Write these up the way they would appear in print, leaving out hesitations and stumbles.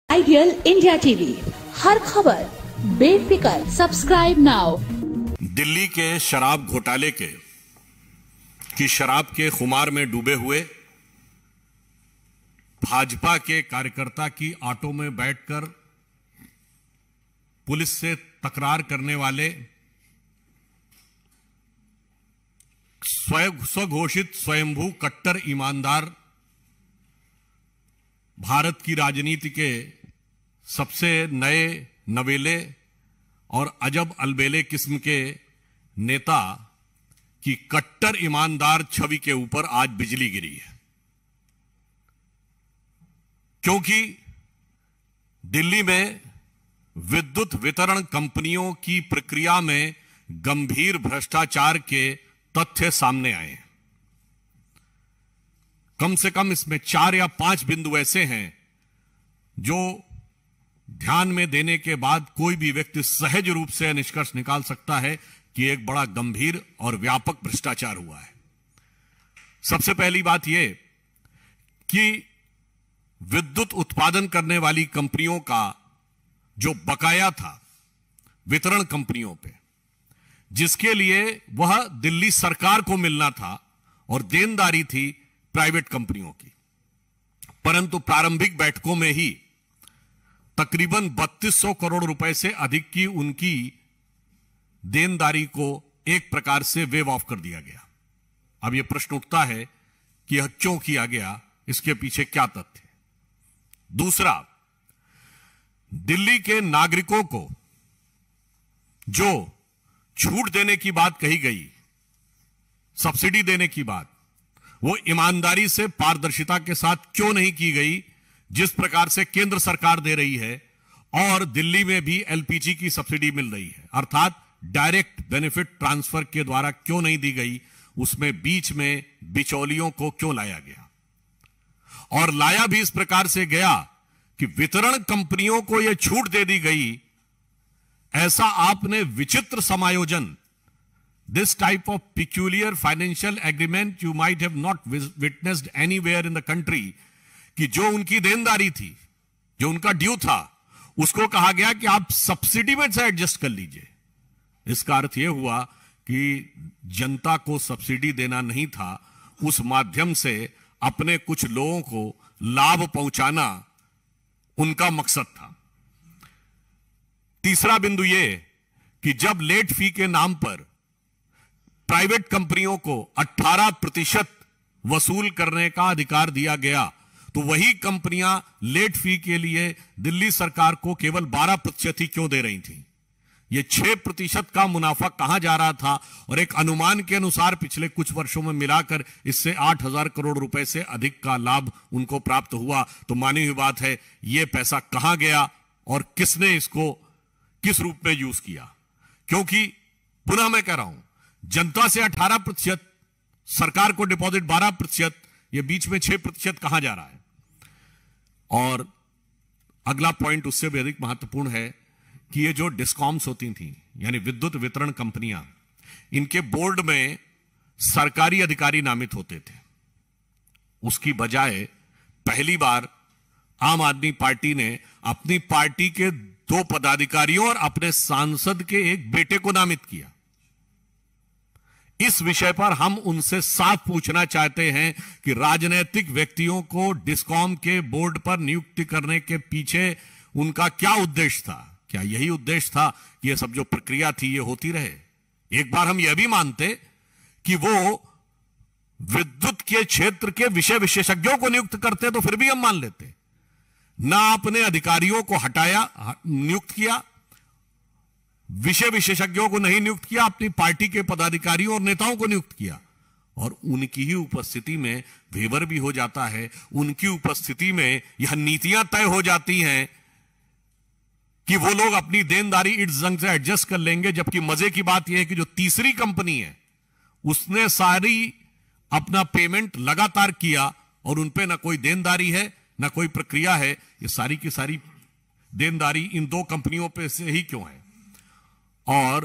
Ideal India TV, हर खबर बेफिक्र। Subscribe now. Delhi के शराब घोटाले की शराब के खुमार में डूबे हुए भाजपा के कार्यकर्ता की ऑटो में बैठकर पुलिस से तकरार करने वाले स्वघोषित स्वयंभू कट्टर ईमानदार भारत की राजनीति के सबसे नए नवेले और अजब अलबेले किस्म के नेता की कट्टर ईमानदार छवि के ऊपर आज बिजली गिरी है, क्योंकि दिल्ली में विद्युत वितरण कंपनियों की प्रक्रिया में गंभीर भ्रष्टाचार के तथ्य सामने आए हैं। कम से कम इसमें 4 या 5 बिंदु ऐसे हैं जो ध्यान में देने के बाद कोई भी व्यक्ति सहज रूप से निष्कर्ष निकाल सकता है कि एक बड़ा गंभीर और व्यापक भ्रष्टाचार हुआ है। सबसे पहली बात यह कि विद्युत उत्पादन करने वाली कंपनियों का जो बकाया था वितरण कंपनियों पे, जिसके लिए वह दिल्ली सरकार को मिलना था और देनदारी थी प्राइवेट कंपनियों की, परंतु प्रारंभिक बैठकों में ही तकरीबन 3200 करोड़ रुपए से अधिक की उनकी देनदारी को एक प्रकार से वेव ऑफ कर दिया गया। अब यह प्रश्न उठता है कि यह क्यों किया गया, इसके पीछे क्या तथ्य है। दूसरा, दिल्ली के नागरिकों को जो छूट देने की बात कही गई, सब्सिडी देने की बात, वो ईमानदारी से पारदर्शिता के साथ क्यों नहीं की गई, जिस प्रकार से केंद्र सरकार दे रही है और दिल्ली में भी एलपीजी की सब्सिडी मिल रही है, अर्थात डायरेक्ट बेनिफिट ट्रांसफर के द्वारा क्यों नहीं दी गई, उसमें बीच में बिचौलियों को क्यों लाया गया। और लाया भी इस प्रकार से गया कि वितरण कंपनियों को यह छूट दे दी गई। ऐसा आपने विचित्र समायोजन, this type of peculiar financial agreement you might have not witnessed anywhere in the country, कि जो उनकी देनदारी थी, जो उनका ड्यू था, उसको कहा गया कि आप सब्सिडी में से एडजस्ट कर लीजिए। इसका अर्थ यह हुआ कि जनता को सब्सिडी देना नहीं था, उस माध्यम से अपने कुछ लोगों को लाभ पहुंचाना उनका मकसद था। तीसरा बिंदु यह कि जब लेट फी के नाम पर प्राइवेट कंपनियों को 18% वसूल करने का अधिकार दिया गया, तो वही कंपनियां लेट फी के लिए दिल्ली सरकार को केवल 12% ही क्यों दे रही थी। यह 6% का मुनाफा कहां जा रहा था, और एक अनुमान के अनुसार पिछले कुछ वर्षों में मिलाकर इससे 8000 करोड़ रुपए से अधिक का लाभ उनको प्राप्त हुआ। तो मानी हुई बात है, यह पैसा कहां गया और किसने इसको किस रूप में यूज किया। क्योंकि पुनः मैं कह रहा हूं, जनता से 18%, सरकार को डिपॉजिट 12%, ये बीच में 6% कहां जा रहा है। और अगला पॉइंट उससे भी अधिक महत्वपूर्ण है कि ये जो डिस्कॉम्स होती थी, यानी विद्युत वितरण कंपनियां, इनके बोर्ड में सरकारी अधिकारी नामित होते थे। उसकी बजाय पहली बार आम आदमी पार्टी ने अपनी पार्टी के 2 पदाधिकारियों और अपने सांसद के एक बेटे को नामित किया। इस विषय पर हम उनसे साफ पूछना चाहते हैं कि राजनीतिक व्यक्तियों को डिस्कॉम के बोर्ड पर नियुक्ति करने के पीछे उनका क्या उद्देश्य था। क्या यही उद्देश्य था कि यह सब जो प्रक्रिया थी ये होती रहे। एक बार हम यह भी मानते कि वो विद्युत के क्षेत्र के विषय विशेषज्ञों को नियुक्त करते तो फिर भी हम मान लेते। ना अपने अधिकारियों को हटाया, नियुक्त किया, विषय विशेषज्ञों को नहीं नियुक्त किया, अपनी पार्टी के पदाधिकारियों और नेताओं को नियुक्त किया, और उनकी ही उपस्थिति में वेवर भी हो जाता है। उनकी उपस्थिति में यह नीतियां तय हो जाती हैं कि वो लोग अपनी देनदारी इस ढंग से एडजस्ट कर लेंगे। जबकि मजे की बात यह है कि जो तीसरी कंपनी है उसने सारी अपना पेमेंट लगातार किया और उनपे ना कोई देनदारी है ना कोई प्रक्रिया है। ये सारी की सारी देनदारी इन 2 कंपनियों पे से ही क्यों है। और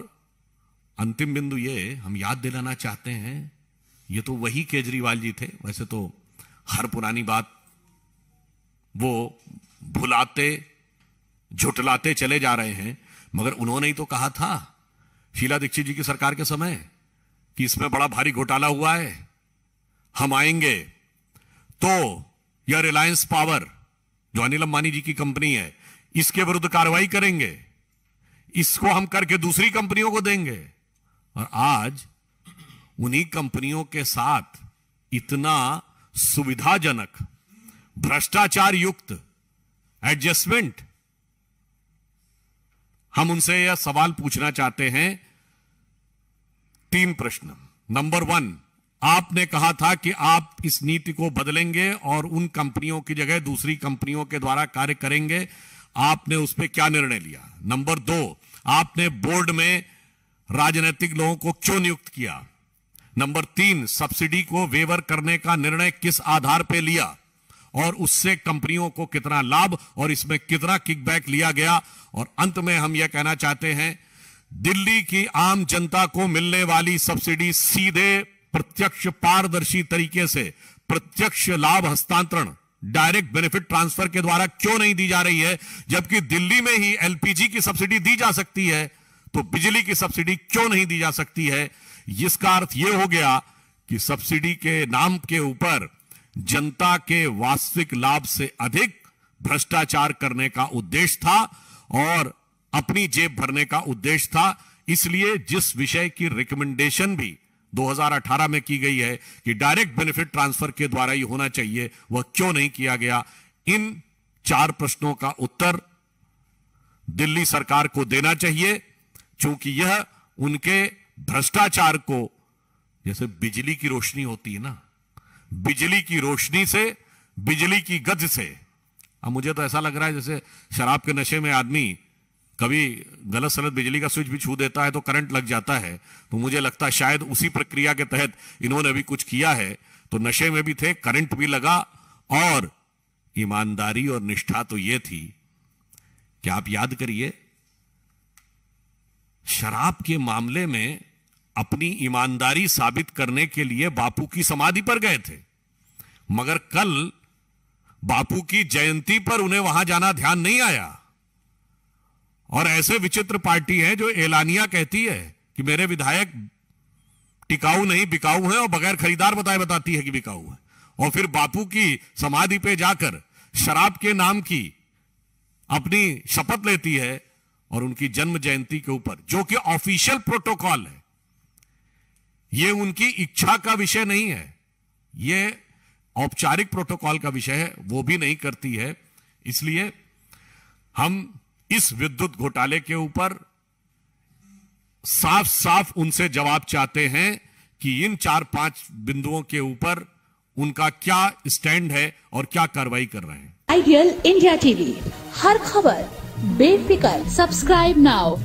अंतिम बिंदु ये हम याद दिलाना चाहते हैं, ये तो वही केजरीवाल जी थे। वैसे तो हर पुरानी बात वो भुलाते झुटलाते चले जा रहे हैं। मगर उन्होंने ही तो कहा था शीला दीक्षित जी की सरकार के समय कि इसमें बड़ा भारी घोटाला हुआ है, हम आएंगे तो यह रिलायंस पावर जो अनिल अंबानी जी की कंपनी है इसके विरुद्ध कार्रवाई करेंगे, इसको हम करके दूसरी कंपनियों को देंगे। और आज उन्हीं कंपनियों के साथ इतना सुविधाजनक भ्रष्टाचार युक्त एडजस्टमेंट। हम उनसे यह सवाल पूछना चाहते हैं, 3 प्रश्न। नंबर 1, आपने कहा था कि आप इस नीति को बदलेंगे और उन कंपनियों की जगह दूसरी कंपनियों के द्वारा कार्य करेंगे, आपने उस पर क्या निर्णय लिया? नंबर 2, आपने बोर्ड में राजनीतिक लोगों को क्यों नियुक्त किया? नंबर 3, सब्सिडी को वेवर करने का निर्णय किस आधार पर लिया और उससे कंपनियों को कितना लाभ और इसमें कितना किकबैक लिया गया? और अंत में हम यह कहना चाहते हैं, दिल्ली की आम जनता को मिलने वाली सब्सिडी सीधे प्रत्यक्ष पारदर्शी तरीके से प्रत्यक्ष लाभ हस्तांतरण डायरेक्ट बेनिफिट ट्रांसफर के द्वारा क्यों नहीं दी जा रही है? जबकि दिल्ली में ही एलपीजी की सब्सिडी दी जा सकती है, तो बिजली की सब्सिडी क्यों नहीं दी जा सकती है? इसका अर्थ यह हो गया कि सब्सिडी के नाम के ऊपर जनता के वास्तविक लाभ से अधिक भ्रष्टाचार करने का उद्देश्य था और अपनी जेब भरने का उद्देश्य था। इसलिए जिस विषय की रिकमेंडेशन भी 2018 में की गई है कि डायरेक्ट बेनिफिट ट्रांसफर के द्वारा ही होना चाहिए, वह क्यों नहीं किया गया? इन 4 प्रश्नों का उत्तर दिल्ली सरकार को देना चाहिए, क्योंकि यह उनके भ्रष्टाचार को, जैसे बिजली की रोशनी होती है ना, बिजली की रोशनी से, बिजली की गज से। अब मुझे तो ऐसा लग रहा है जैसे शराब के नशे में आदमी कभी गलत सलत बिजली का स्विच भी छू देता है तो करंट लग जाता है, तो मुझे लगता है शायद उसी प्रक्रिया के तहत इन्होंने भी कुछ किया है। तो नशे में भी थे, करंट भी लगा, और ईमानदारी और निष्ठा तो यह थी कि आप याद करिए, शराब के मामले में अपनी ईमानदारी साबित करने के लिए बापू की समाधि पर गए थे, मगर कल बापू की जयंती पर उन्हें वहां जाना ध्यान नहीं आया। और ऐसे विचित्र पार्टी है जो एलानिया कहती है कि मेरे विधायक टिकाऊ नहीं बिकाऊ हैं और बगैर खरीदार बताती है कि बिकाऊ है, और फिर बापू की समाधि पे जाकर शराब के नाम की अपनी शपथ लेती है और उनकी जन्म जयंती के ऊपर, जो कि ऑफिशियल प्रोटोकॉल है, यह उनकी इच्छा का विषय नहीं है, यह औपचारिक प्रोटोकॉल का विषय है, वो भी नहीं करती है। इसलिए हम इस विद्युत घोटाले के ऊपर साफ साफ उनसे जवाब चाहते हैं कि इन 4-5 बिंदुओं के ऊपर उनका क्या स्टैंड है और क्या कार्रवाई कर रहे हैं। आइडियल इंडिया टीवी, हर खबर बेफिक्र। Subscribe now.